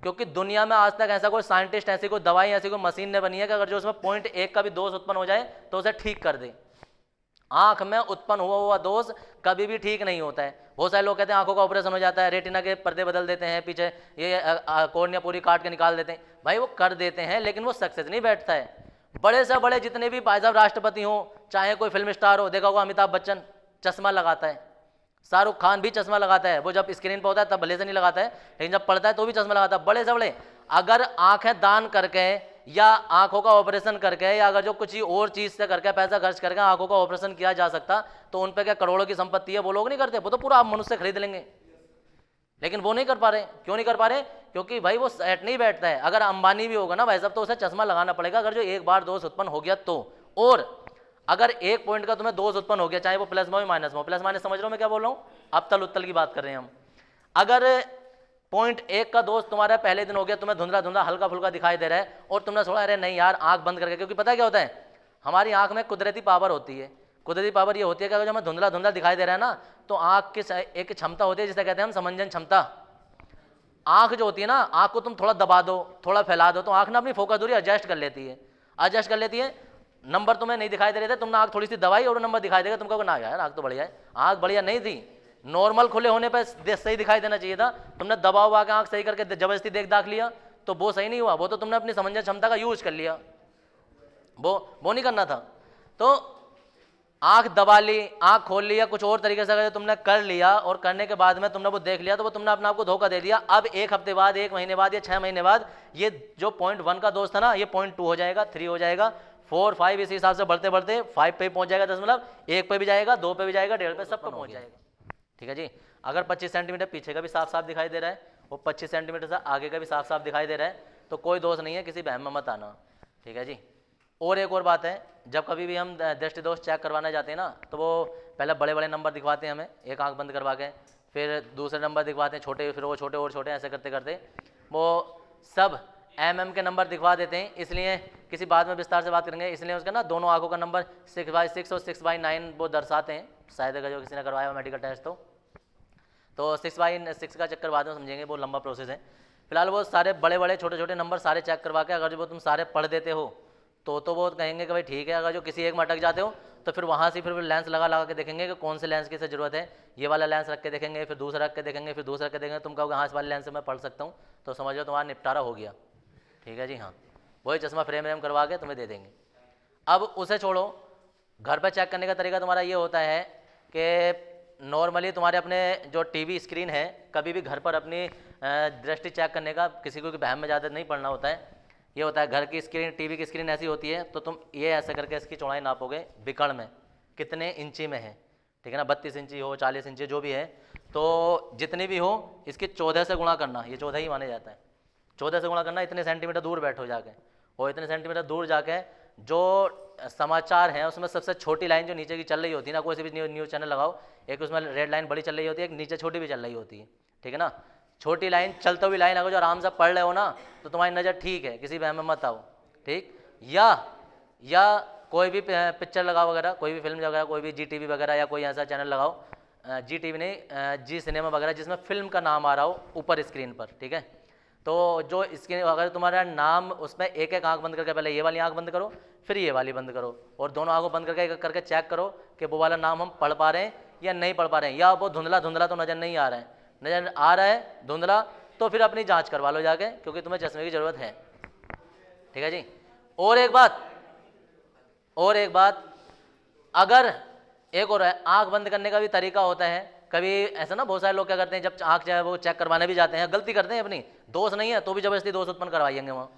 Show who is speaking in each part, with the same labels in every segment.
Speaker 1: क्योंकि दुनिया में आज तक ऐसा कोई साइंटिस्ट, ऐसी कोई दवाई, ऐसी कोई मशीन ने बनी है कि अगर जो उसमें 0.1 का भी दोष उत्पन्न हो जाए तो उसे ठीक कर दे। आंख में उत्पन्न हुआ दोष कभी भी ठीक नहीं होता है। बहुत सारे लोग कहते हैं आंखों का ऑपरेशन हो जाता है, रेटिना के पर्दे बदल देते हैं, पीछे ये कॉर्निया पूरी काट के निकाल देते हैं। भाई वो कर देते हैं लेकिन वो सक्सेस नहीं बैठता है। बड़े से बड़े जितने भी भाई साहब राष्ट्रपति हो, चाहे कोई फिल्म स्टार हो, देखा होगा अमिताभ बच्चन चश्मा लगाता है, शाहरुख खान भी चश्मा लगाता है। वो जब स्क्रीन पर होता है तब भले से नहीं लगाता है, लेकिन जब पढ़ता है तो भी चश्मा लगाता है। बड़े से बड़े अगर आंखें दान करके या आंखों का ऑपरेशन करके या अगर जो कुछ और चीज से करके पैसा खर्च करके आंखों का ऑपरेशन किया जा सकता तो उन पे क्या करोड़ों की संपत्ति है, वो लोग नहीं करते। वो तो पूरा आप मनुष्य खरीद लेंगे, लेकिन वो नहीं कर पा रहे। क्यों नहीं कर पा रहे? क्योंकि भाई वो सेट नहीं बैठता है। अगर अंबानी भी होगा ना भाई साहब तो उसे चश्मा लगाना पड़ेगा अगर जो एक बार दोष उत्पन्न हो गया तो। और अगर 1 पॉइंट का तुम्हें दोष उत्पन्न हो गया, चाहे वो प्लस में हो माइनस में हो, प्लस माइनस समझ रहे हो मैं क्या बोल रहा हूँ? अब तल उत्तल की बात कर रहे हैं हम। अगर 0.1 का दोष तुम्हारा पहले दिन हो गया, तुम्हें धुंधला धुंधला हल्का फुल्का दिखाई दे रहा है और तुमने सोचा अरे नहीं यार आंख बंद करके, क्योंकि पता क्या होता है हमारी आंख में कुदरती पावर होती है। कुदरती पावर ये होती है कि अगर जो हमें धुंधला धुंधला दिखाई दे रहा है ना तो आंख की एक क्षमता होती है जिसे कहते हैं हम समंजन क्षमता। आंख जो होती है ना, आंख को तुम थोड़ा दबा दो, थोड़ा फैला दो तो आंख ना अपनी फोकस दूरी एडजस्ट कर लेती है। एडजस्ट कर लेती है, नंबर तुम्हें नहीं दिखाई दे रहे थे, तुमने आंख थोड़ी सी दबाई और नंबर दिखाई देगा, तुमको ना यार आंख तो बढ़िया है। आंख बढ़िया नहीं थी, नॉर्मल खुले होने पर सही दिखाई देना चाहिए था। तुमने दबा हुआ के आंख सही करके जबरदस्ती देख लिया तो वो सही नहीं हुआ। वो तो तुमने अपनी समंजन क्षमता का यूज कर लिया, वो नहीं करना था। तो आंख दबा ली, आंख खोल लिया, कुछ और तरीके से अगर तुमने कर लिया और करने के बाद में तुमने वो देख लिया तो वो तुमने अपने आप को धोखा दे दिया। अब 1 हफ्ते बाद, 1 महीने बाद या 6 महीने बाद ये जो 0.1 का दोष था ना ये 0.2 हो जाएगा, 3 हो जाएगा, 4, 5 इसी हिसाब से बढ़ते बढ़ते 5 पे पहुंच जाएगा, 1 पे भी जाएगा, 2 पे भी जाएगा, 1.5 पे सब पे पहुंच जाएगा। ठीक है जी। अगर 25 सेंटीमीटर पीछे का भी साफ साफ दिखाई दे रहा है और 25 सेंटीमीटर से आगे का भी साफ साफ दिखाई दे रहा है तो कोई दोष नहीं है, किसी बहम में मत आना। ठीक है जी। और एक और बात है, जब कभी भी हम दृष्टि दोष चेक करवाने जाते हैं ना तो वो पहले बड़े बड़े नंबर दिखवाते हैं हमें एक आंख बंद करवा के, फिर दूसरे नंबर दिखवाते हैं छोटे, फिर वो छोटे और छोटे, ऐसे करते करते वो सब MM के नंबर दिखवा देते हैं। इसलिए किसी बात में विस्तार से बात करेंगे, इसलिए उसका ना दोनों आंखों का नंबर 6/6 और 6/9 वो दर्शाते हैं। शायद अगर जो किसी ने करवाया हो मेडिकल टेस्ट तो 6/6 का चक्कर बाद में समझेंगे, वो लंबा प्रोसेस है। फिलहाल वो सारे बड़े बड़े छोटे छोटे नंबर सारे चेक करवा के अगर जो वो तुम सारे पढ़ देते हो तो वो कहेंगे कि भाई ठीक है। अगर जो किसी एक में अटक जाते हो तो फिर वहाँ से फिर लेंस लगा के देखेंगे कि कौन से लेंस की से जरूरत है। ये वाला लेंस रख के देखेंगे, फिर दूसरा रख के देखेंगे, फिर दूसरा रख के देखेंगे। तुम कहोगे हाँ इस वाले लेंस से मैं पढ़ सकता हूँ तो समझ लो तुम्हारा निपटारा हो गया। ठीक है जी। हाँ, वही चश्मा फ्रेम करवा के तुम्हें दे देंगे। अब उसे छोड़ो, घर पर चेक करने का तरीका तुम्हारा ये होता है कि नॉर्मली तुम्हारे अपने जो TV स्क्रीन है, कभी भी घर पर अपनी दृष्टि चेक करने का किसी को बहम में ज़्यादा नहीं पड़ना होता है। ये होता है घर की स्क्रीन, TV की स्क्रीन ऐसी होती है तो तुम ये ऐसे करके इसकी चौड़ाई नापोगे बिकड़ में कितने इंची में है। ठीक है ना, 32 इंची हो, 40 इंची जो भी है, तो जितनी भी हो इसकी 14 से गुणा करना, ये 14 ही माने जाता है। 14 से गुणा करना, इतने सेंटीमीटर दूर बैठो जाके, और इतने सेंटीमीटर दूर जाके जो समाचार हैं उसमें सबसे छोटी लाइन जो नीचे की चल रही होती है ना, कोई से भी न्यूज़ चैनल लगाओ, एक उसमें रेड लाइन बड़ी चल रही होती है, एक नीचे छोटी भी चल रही होती है। ठीक है ना, छोटी लाइन चलते हुई लाइन अगर जो आराम से पढ़ रहे हो ना तो तुम्हारी नज़र ठीक है, किसी बहम में मत आओ। ठीक, या कोई भी पिक्चर लगाओ वगैरह, कोई भी फिल्म वगैरह, कोई भी GTV वगैरह या कोई ऐसा चैनल लगाओ, GTV नहीं जी सिनेमा वगैरह, जिसमें फिल्म का नाम आ रहा हो ऊपर स्क्रीन पर। ठीक है, तो जो स्क्रीन अगर तुम्हारा नाम उसमें एक एक आंख बंद करके पहले ये वाली आंख बंद करो, फिर ये वाली बंद करो, और दोनों आंखों बंद करके एक करके चेक करो कि वो वाला नाम हम पढ़ पा रहे हैं या नहीं पढ़ पा रहे हैं, या वो धुंधला धुंधला तो नज़र नहीं आ रहा है, नज़र आ रहा है धुंधला तो फिर अपनी जांच करवा लो जाके, क्योंकि तुम्हें चश्मे की ज़रूरत है। ठीक है जी। और एक बात, अगर एक और है, आंख बंद करने का भी तरीका होता है। कभी ऐसा ना बहुत सारे लोग क्या करते हैं, जब आंख चाहे वो चेक करवाने भी जाते हैं, गलती करते हैं अपनी, दोष नहीं है तो भी जबरदस्ती दोष उत्पन्न करवाएंगे। वहाँ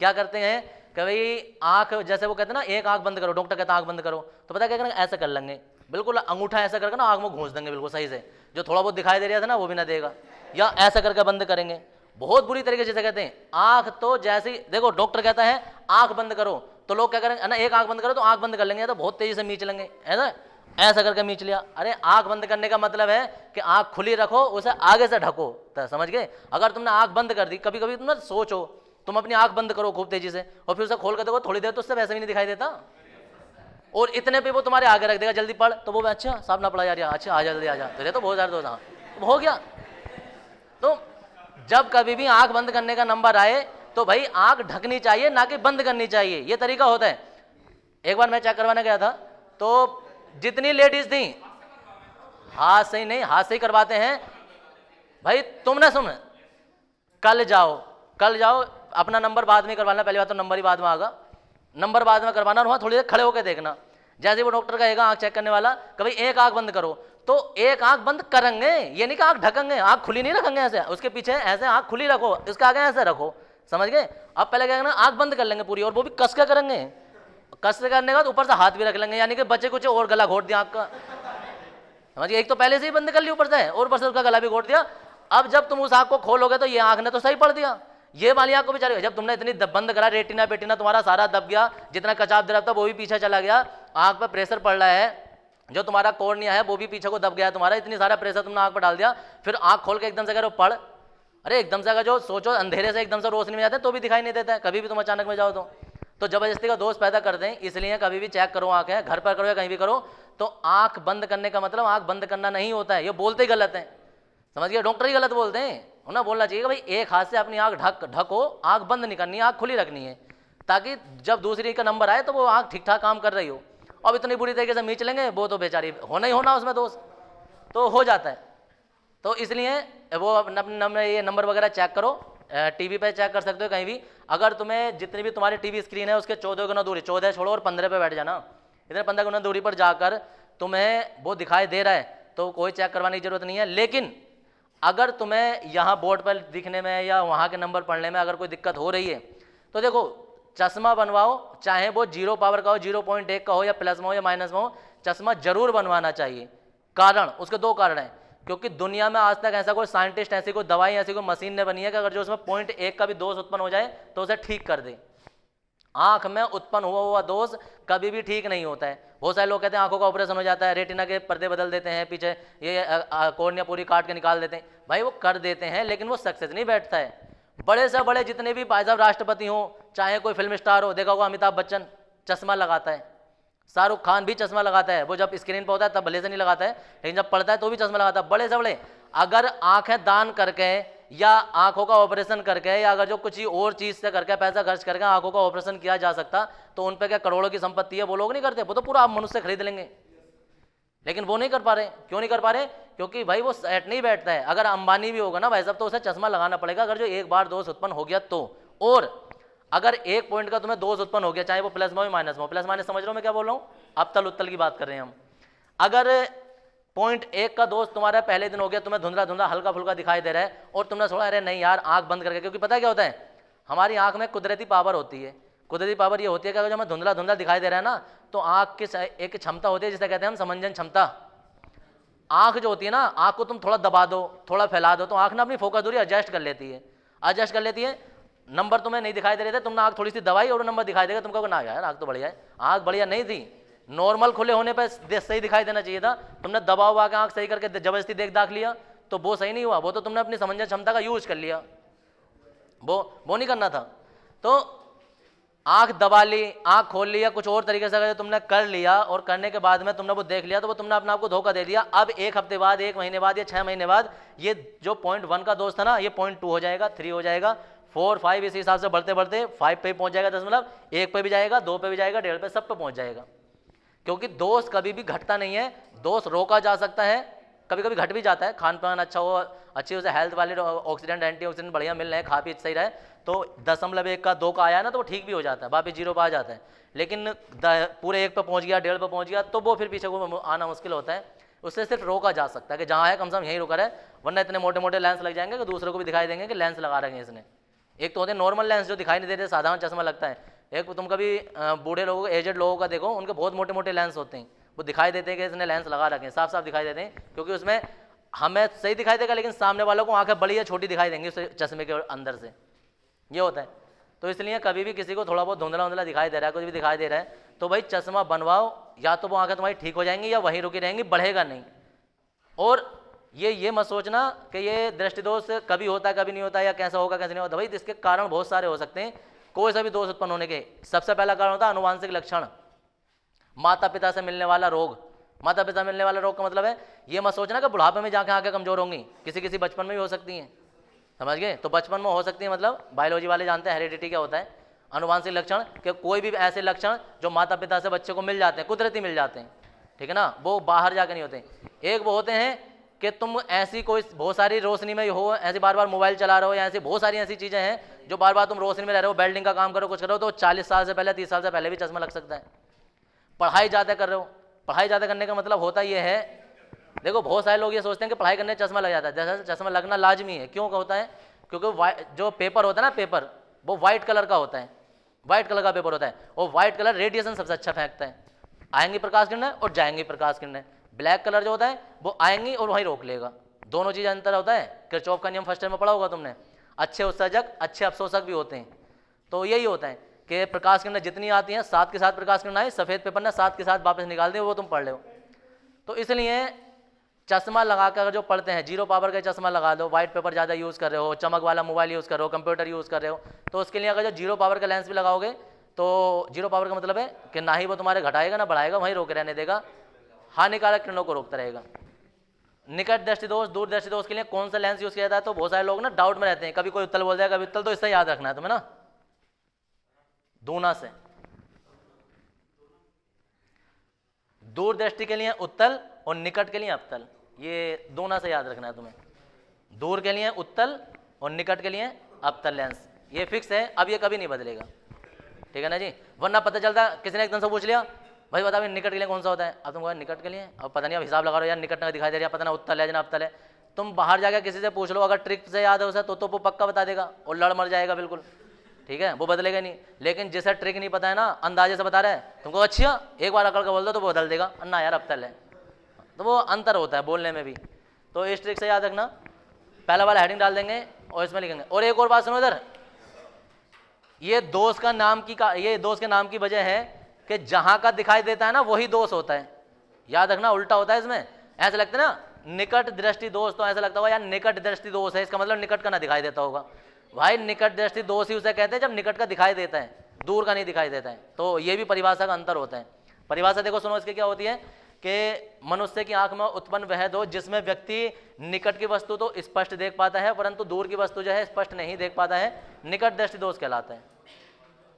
Speaker 1: क्या करते हैं कि भाई आंख, जैसे वो कहते हैं ना एक आंख बंद करो, डॉक्टर कहता है आंख बंद करो, तो पता क्या करेंगे, ऐसा कर लेंगे, बिल्कुल अंगूठा ऐसा करके ना आंख में घूंस देंगे बिल्कुल सही से, जो थोड़ा बहुत दिखाई दे रहा था ना वो भी ना देगा, या ऐसा करके बंद करेंगे बहुत बुरी तरीके से। कहते हैं आंख तो जैसे ही देखो डॉक्टर कहता है आंख बंद करो तो लोग क्या करेंगे ना, एक आंख बंद करो तो आंख बंद कर लेंगे, तो बहुत तेजी से मीच लेंगे, ऐसा ऐसा करके मीच लिया। अरे आंख बंद करने का मतलब है कि आंख खुली रखो, उसे आगे से ढको, तो समझ गए। अगर तुमने आंख बंद कर दी, कभी कभी तुम ना सोचो, तुम अपनी आंख बंद करो खूब तेजी से और फिर उसे खोल कर देखो थोड़ी देर, तो उससे वैसे भी नहीं दिखाई देता, और इतने पे वो तुम्हारे आगे रख देगा, जल्दी पढ़, तो वो अच्छा साहब ना पढ़ा जा रहा, अच्छा आ जा जल्दी आ जा, तो ये तो बहुत ज़्यादा हो गया। तो जब कभी भी आंख बंद करने का नंबर आए तो भाई आंख ढकनी चाहिए, ना कि बंद करनी चाहिए, ये तरीका होता है। एक बार मैं चेक करवाने गया था, तो जितनी लेडीज थी, हाथ से ही नहीं, हाथ से ही करवाते हैं भाई। तुमने सुन, कल जाओ, अपना नंबर बाद में करवाना, पहली बात तो नंबर ही बाद में आगा, नंबर बाद में करवाना, और वहाँ थोड़ी देर खड़े होकर देखना। जैसे वो डॉक्टर कहेगा आंख चेक करने वाला, कभी एक आंख बंद करो, तो एक आंख बंद करेंगे, ये नहीं कि आंख ढकेंगे, आंख खुली नहीं रखेंगे ऐसे, उसके पीछे ऐसे आंख खुली रखो, इसके आगे ऐसे रखो, समझ गए। अब पहले क्या करना, आंख बंद कर लेंगे पूरी, और वो भी कस के करेंगे, कस के करने के बाद ऊपर से हाथ भी रख लेंगे, यानी कि बच्चे कुछ और गला घोट दिया आंख का, समझ गए। एक तो पहले से ही बंद कर ली ऊपर से, और ऊपर से उसका गला भी घोट दिया। अब जब तुम उस आंख को खोलोगे तो ये आंख ने तो सही पढ़ दिया, ये वाली आंख को बेचारे, जब तुमने इतनी बंद करा, रेटिना बेटिना तुम्हारा सारा दब गया, जितना कचाप दरब था वो भी पीछे चला गया, आंख पर प्रेशर पड़ रहा है, जो तुम्हारा कॉर्निया है वो भी पीछे को दब गया तुम्हारा, इतनी सारा प्रेशर तुमने आंख पर डाल दिया, फिर आंख खोल के एकदम से करो पढ़, अरे एकदम से अगर जो सोचो अंधेरे से एकदम से रोशनी में जाते हैं तो भी दिखाई नहीं देता है, कभी भी तुम अचानक में जाओ तो जबरदस्ती का दोष पैदा कर दें। इसलिए कभी भी चेक करो आंखें, घर पर करो या कहीं भी करो, तो आंख बंद करने का मतलब आंख बंद करना नहीं होता है, ये बोलते ही गलत है, समझ गए, डॉक्टर ही गलत बोलते हैं। उन्हें बोलना चाहिए कि भाई एक हाथ से अपनी आंख ढको, आंख बंद नहीं करनी, आंख खुली रखनी है, ताकि जब दूसरी का नंबर आए तो वो आंख ठीक ठाक काम कर रही हो। अब इतनी बुरी तरीके से मीच लेंगे वो तो बेचारी होना ही होना, उसमें दोष तो हो जाता है। तो इसलिए वो ये नंबर वगैरह चेक करो, टीवी पे चेक कर सकते हो कहीं भी। अगर तुम्हें जितनी भी तुम्हारी टीवी स्क्रीन है उसके 14 गुना दूरी, 14 छोड़ो और 15 पे बैठ जाना, इतने 15 गुना दूरी पर जाकर तुम्हें वो दिखाई दे रहा है तो कोई चेक करवाने की जरूरत नहीं है। लेकिन अगर तुम्हें यहाँ बोर्ड पर दिखने में या वहाँ के नंबर पढ़ने में अगर कोई दिक्कत हो रही है तो देखो चश्मा बनवाओ, चाहे वो 0 पावर का हो, 0.1 का हो, या प्लस में हो या माइनस में हो, चश्मा जरूर बनवाना चाहिए। कारण, उसके 2 कारण हैं, क्योंकि दुनिया में आज तक ऐसा कोई साइंटिस्ट, ऐसी कोई दवाई, ऐसी कोई मशीन नहीं बनी है कि अगर जो उसमें 0.1 का भी दोष उत्पन्न हो जाए तो उसे ठीक कर दे। आंख में उत्पन्न हुआ दोष कभी भी ठीक नहीं होता है। बहुत सारे लोग कहते हैं आंखों का ऑपरेशन हो जाता है, रेटिना के पर्दे बदल देते हैं, पीछे ये कॉर्निया पूरी काट के निकाल देते हैं, भाई वो कर देते हैं लेकिन वो सक्सेस नहीं बैठता है। बड़े से बड़े जितने भी भाई साहब राष्ट्रपति हो, चाहे कोई फिल्म स्टार हो, देखा होगा अमिताभ बच्चन चश्मा लगाता है, शाहरुख खान भी चश्मा लगाता है, वो जब स्क्रीन पर होता है तब भले से नहीं लगाता है, लेकिन जब पढ़ता है तो भी चश्मा लगाता है। बड़े से बड़े अगर आंखें दान करके या आंखों का ऑपरेशन करके या अगर जो कुछ और चीज से करके पैसा खर्च करके आंखों का ऑपरेशन किया जा सकता तो उन पे क्या करोड़ों की संपत्ति है, वो लोग नहीं करते, वो तो पूरा आप मनुष्य खरीद लेंगे, लेकिन वो नहीं कर पा रहे। क्यों नहीं कर पा रहे? क्योंकि भाई वो सेट नहीं बैठता है। अगर अंबानी भी होगा ना भाई साहब तो उसे चश्मा लगाना पड़ेगा अगर जो एक बार दोष उत्पन्न हो गया तो। और अगर 1 पॉइंट का तुम्हें दोष उत्पन्न हो गया, चाहे वो प्लस में हो माइनस में हो, प्लस माइनस समझ रहे हो मैं क्या बोल रहा हूँ, अब तल उत्तल की बात कर रहे हैं हम। अगर 0.1 का दोष तुम्हारा पहले दिन हो गया, तुम्हें धुंधला धुंधला हल्का फुल्का दिखाई दे रहा है और तुमने सोचा अरे नहीं यार आंख बंद करके, क्योंकि पता क्या होता है हमारी आंख में कुदरती पावर होती है। कुदरती पावर ये होती है कि अगर जो हमें धुंधला धुंधला दिखाई दे रहा है ना तो आंख की एक क्षमता होती है जिसे कहते हैं हम समंजन क्षमता। आंख जो होती है ना, आंख को तुम थोड़ा दबा दो, थोड़ा फैला दो तो आंख ना अपनी फोकस दूरी एडजस्ट कर लेती है, एडजस्ट कर लेती है। नंबर तुम्हें नहीं दिखाई दे रहे थे, तुमने आंख थोड़ी सी दबाई और नंबर दिखाई देगा, तुमको ना यार आंख तो बढ़िया है, आंख बढ़िया नहीं थी, नॉर्मल खुले होने पर सही दिखाई देना चाहिए था, तुमने दबा हुआ के आंख सही करके जबरदस्ती दाख लिया तो वो सही नहीं हुआ, वो तो तुमने अपनी समंजन क्षमता का यूज कर लिया, वो नहीं करना था। तो आंख दबा ली, आंख खोल ली या कुछ और तरीके से अगर तुमने कर लिया और करने के बाद में तुमने वो देख लिया तो वो तुमने अपने आप को धोखा दे दिया। अब 1 हफ्ते बाद, 1 महीने बाद या 6 महीने बाद ये जो 0.1 का दोष था ना ये 0.2 हो जाएगा, 3 हो जाएगा, 4, 5 इसी हिसाब से बढ़ते बढ़ते 5 पे पहुंच जाएगा, 1 पे भी जाएगा, 2 पे भी जाएगा, 1.5 पे, सब पे पहुंच जाएगा। क्योंकि दोष कभी भी घटता नहीं है, दोष रोका जा सकता है, कभी कभी घट भी जाता है, खान पान अच्छा हो, अच्छी उसे हेल्थ वाले ऑक्सीडेंट एंटीऑक्सीडेंट बढ़िया मिल रहे हैं, खा पी सही रहे तो 0.1 का 2 का आया ना तो वो ठीक भी हो जाता है, वापिस 0 पे आ जाता है। लेकिन पूरे 1 पे पहुंच गया, 1.5 पे पहुंच गया तो वो फिर पीछे को आना मुश्किल होता है। उससे सिर्फ रोका जा सकता है कि जहाँ है कम से कम यहीं रुका रहे, वरना इतने मोटे मोटे लेंस लग जाएंगे कि दूसरों को भी दिखाई देंगे कि लेंस लगा रहे हैं इसने। एक तो होते हैं नॉर्मल लेंस जो दिखाई नहीं देते, साधारण चश्मा लगता है, एक तुम कभी बूढ़े लोगों, एजेड लोगों का देखो, उनके बहुत मोटे मोटे लेंस होते हैं, वो दिखाई देते हैं कि इसने लेंस लगा रखे हैं, साफ साफ दिखाई देते हैं, क्योंकि उसमें हमें सही दिखाई देगा लेकिन सामने वालों को आंखें बड़ी या छोटी दिखाई देंगी उस चश्मे के अंदर से, ये होता है। तो इसलिए कभी भी किसी को थोड़ा बहुत धुंधला धुंधला दिखाई दे रहा है, कुछ भी दिखाई दे रहा है तो भाई चश्मा बनवाओ, या तो वो आंखें तुम्हारी ठीक हो जाएंगी या वहीं रुकी रहेंगी, बढ़ेगा नहीं। और ये मत सोचना कि ये दृष्टिदोष कभी होता है कभी नहीं होता, या कैसा होगा कैसे नहीं होता, भाई इसके कारण बहुत सारे हो सकते हैं, कोई सा भी दोष उत्पन्न होने के। सबसे पहला कारण होता है अनुवांशिक लक्षण, माता पिता से मिलने वाला रोग। माता पिता मिलने वाला रोग का मतलब है ये मत सोचना कि बुढ़ापे में जाके आंखें कमजोर होंगी, किसी किसी बचपन में भी हो सकती हैं, समझ गए। तो बचपन में हो सकती है, मतलब बायोलॉजी वाले जानते हैं हेरिडिटी क्या होता है, अनुवांशिक लक्षण, कि कोई भी ऐसे लक्षण जो माता पिता से बच्चे को मिल जाते हैं, कुदरती मिल जाते हैं, ठीक है ना, वो बाहर जाकर नहीं होते। एक वो होते हैं कि तुम ऐसी कोई बहुत सारी रोशनी में हो, ऐसे बार बार मोबाइल चला रहे हो, या ऐसी बहुत सारी ऐसी चीज़ें हैं जो बार बार तुम रोशनी में रह रहे हो, वेल्डिंग का काम करो, कुछ करो, तो 40 साल से पहले 30 साल से पहले भी चश्मा लग सकता है। पढ़ाई ज़्यादा कर रहे हो, पढ़ाई ज़्यादा करने का मतलब होता ये है, देखो बहुत सारे लोग ये सोचते हैं कि पढ़ाई करने से चश्मा लग जाता है, जैसा चश्मा लगना लाजमी है। क्यों होता है? क्योंकि जो पेपर होता है ना, पेपर वो वाइट कलर का होता है, वाइट कलर का पेपर होता है, और वाइट कलर रेडिएशन सबसे अच्छा फेंकता है, आएंगी प्रकाश किरणें और जाएंगी प्रकाश किरणें। ब्लैक कलर जो होता है वो आएंगी और वहीं रोक लेगा। दोनों चीज़ अंतर होता है। किरचॉफ का नियम फर्स्ट टाइम में पढ़ा होगा तुमने। अच्छे उत्सर्जक अच्छे अवशोषक भी होते हैं। तो यही होता है कि प्रकाश किरणें जितनी आती हैं, साथ के साथ प्रकाश किरणें आई, सफ़ेद पेपर ने साथ के साथ वापस निकाल दी, वो तुम पढ़ लो। तो इसलिए चश्मा लगाकर जो पढ़ते हैं, 0 पावर का चश्मा लगा दो, वाइट पेपर ज़्यादा यूज़ कर रहे हो, चमक वाला मोबाइल यूज़ कर रहे हो, कंप्यूटर यूज़ कर रहे हो, तो उसके लिए अगर जो 0 पावर का लेंस भी लगाओगे, तो 0 पावर का मतलब है कि ना ही वो तुम्हारे घटाएगा ना बढ़ाएगा, वहीं रोके रहने देगा, हानिकारक किरणों को रोकता रहेगा। निकट दृष्टि दोष, दूर दृष्टि दोष के लिए कौन सा लेंस यूज़ किया जाता है? तो बहुत सारे लोग ना डाउट में रहते हैं, कभी कोई उत्तल बोल जाएगा, कभी उत्तल, तो इससे याद रखना है तुम्हें ना, दूना से। दूर दृष्टि के लिए उत्तल और निकट के लिए अवतल, ये दोनों से याद रखना है तुम्हें। दूर के लिए उत्तल और निकट के लिए अवतल लेंस, ये फिक्स है, अब ये कभी नहीं बदलेगा, ठीक है ना जी। वरना पता चलता किसी ने एकदम से पूछ लिया, भाई बता भाई निकट के लिए कौन सा होता है, अब तुम कहो निकट के लिए, अब पता नहीं, अब हिसाब लगा रहे हो यार, निकट ना दिखाई दे रहा, पता ना उत्तल है ना अवतल है। तुम बाहर जाकर किसी से पूछ लो, अगर ट्रिक से याद है उसे, तो वो पक्का बता देगा और लड़ मर जाएगा बिल्कुल, ठीक है, वो बदलेगा नहीं। लेकिन जिसे ट्रिक नहीं पता है ना, अंदाजे से बता रहा है तुमको, अच्छा एक बार अकड़ कर बोल दो तो वो बदल देगा, अन्ना यार अवतल है। तो वो अंतर होता है बोलने में भी, तो इस ट्रिक से याद रखना। पहला वाला हेडिंग डाल देंगे और इसमें लिखेंगे। और एक और बात सुनो इधर, ये दोष का नाम की ये दोष के नाम की वजह है कि जहां का दिखाई देता है ना वही दोष होता है, याद रखना, उल्टा होता है इसमें। ऐसा लगता है ना निकट दृष्टि दोष, तो ऐसा लगता होगा यार निकट दृष्टि दोष है, इसका मतलब निकट का ना दिखाई देता होगा। भाई निकट दृष्टि दोष ही उसे कहते हैं जब निकट का दिखाई देता है, दूर का नहीं दिखाई देता है। तो ये भी परिभाषा का अंतर होता है। परिभाषा देखो सुनो, इसके क्या होती है कि मनुष्य की आंख में उत्पन्न वह दोष जिसमें व्यक्ति निकट की वस्तु तो स्पष्ट देख पाता है, परंतु दूर की वस्तु जो है स्पष्ट नहीं देख पाता है, निकट दृष्टि दोष कहलाता है।